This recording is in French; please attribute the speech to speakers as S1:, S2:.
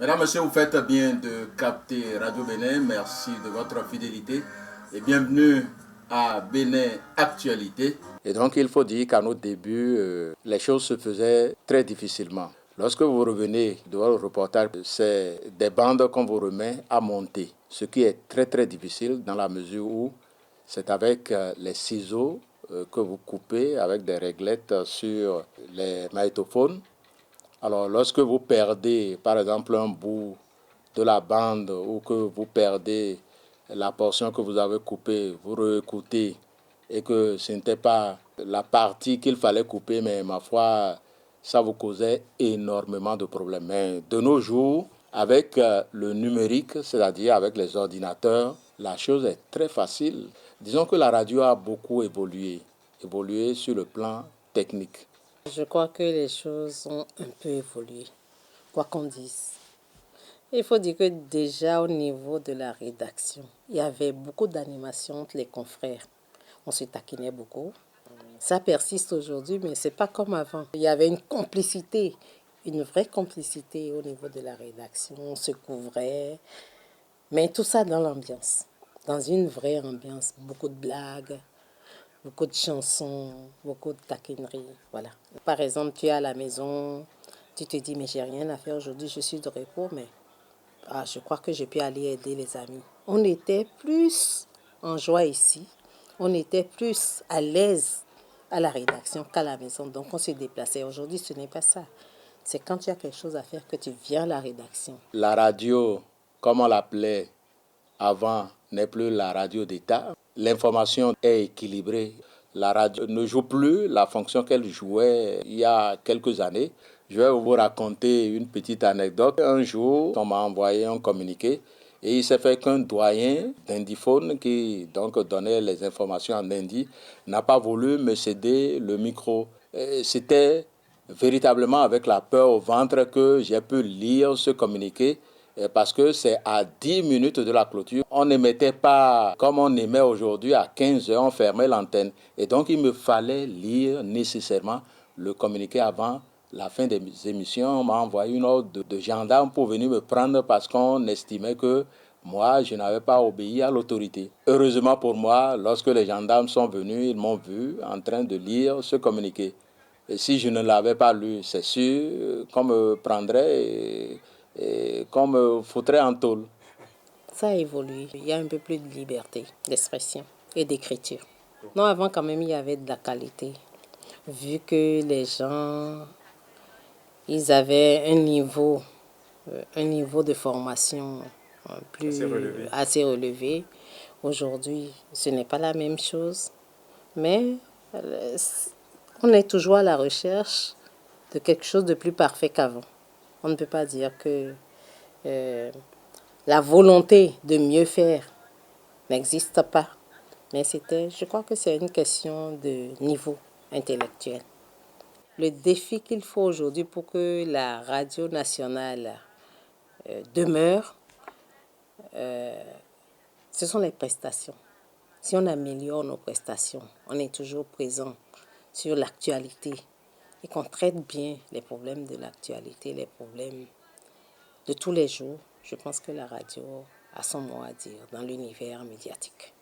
S1: Mesdames, Messieurs, vous faites bien de capter Radio Bénin. Merci de votre fidélité et bienvenue à Bénin Actualité. Et donc, il faut dire qu'à nos débuts, les choses se faisaient très difficilement. Lorsque vous revenez de votre reportage, c'est des bandes qu'on vous remet à monter, ce qui est très très difficile dans la mesure où c'est avec les ciseaux que vous coupez avec des réglettes sur les magnétophones. Alors, lorsque vous perdez, par exemple, un bout de la bande ou que vous perdez la portion que vous avez coupée, vous réécoutez et que ce n'était pas la partie qu'il fallait couper, mais ma foi, ça vous causait énormément de problèmes. Mais de nos jours, avec le numérique, c'est-à-dire avec les ordinateurs, la chose est très facile. Disons que la radio a beaucoup évolué sur le plan technique.
S2: Je crois que les choses ont un peu évolué, quoi qu'on dise. Il faut dire que déjà au niveau de la rédaction, il y avait beaucoup d'animations entre les confrères. On se taquinait beaucoup. Ça persiste aujourd'hui, mais c'est pas comme avant. Il y avait une complicité, une vraie complicité au niveau de la rédaction. On se couvrait, mais tout ça dans l'ambiance, dans une vraie ambiance. Beaucoup de blagues, beaucoup de chansons, beaucoup de taquineries. Voilà. Par exemple, tu es à la maison, tu te dis, mais j'ai rien à faire aujourd'hui, je suis de repos, mais je crois que je peux aller aider les amis. On était plus en joie ici, on était plus à l'aise à la rédaction qu'à la maison, donc on se déplaçait. Aujourd'hui, ce n'est pas ça. C'est quand tu as quelque chose à faire que tu viens à la rédaction.
S1: La radio, comme on l'appelait avant, n'est plus la radio d'État. L'information est équilibrée. La radio ne joue plus la fonction qu'elle jouait il y a quelques années. Je vais vous raconter une petite anecdote. Un jour, on m'a envoyé un communiqué et il s'est fait qu'un doyen d'Indiphone qui donc donnait les informations en Indie n'a pas voulu me céder le micro. C'était véritablement avec la peur au ventre que j'ai pu lire ce communiqué parce que c'est à 10 minutes de la clôture. On n'émettait pas comme on émet aujourd'hui à 15 heures, on fermait l'antenne. Et donc il me fallait lire nécessairement le communiqué avant la fin des émissions. On m'a envoyé une ordre de gendarme pour venir me prendre parce qu'on estimait que moi, je n'avais pas obéi à l'autorité. Heureusement pour moi, lorsque les gendarmes sont venus, ils m'ont vu en train de lire ce communiqué. Et si je ne l'avais pas lu, c'est sûr qu'on me prendrait et qu'on me foutrait en tôle.
S2: Ça a évolué. Il y a un peu plus de liberté d'expression et d'écriture. Non, avant quand même, il y avait de la qualité. Vu que les gens, ils avaient un niveau de formation assez relevé. Aujourd'hui, ce n'est pas la même chose, mais euh, on est toujours à la recherche de quelque chose de plus parfait qu'avant. On ne peut pas dire que euh, la volonté de mieux faire n'existe pas, mais je crois que c'est une question de niveau intellectuel. Le défi qu'il faut aujourd'hui pour que la radio nationale demeure, ce sont les prestations. Si on améliore nos prestations, on est toujours présent sur l'actualité et qu'on traite bien les problèmes de l'actualité, les problèmes de tous les jours, je pense que la radio a son mot à dire dans l'univers médiatique.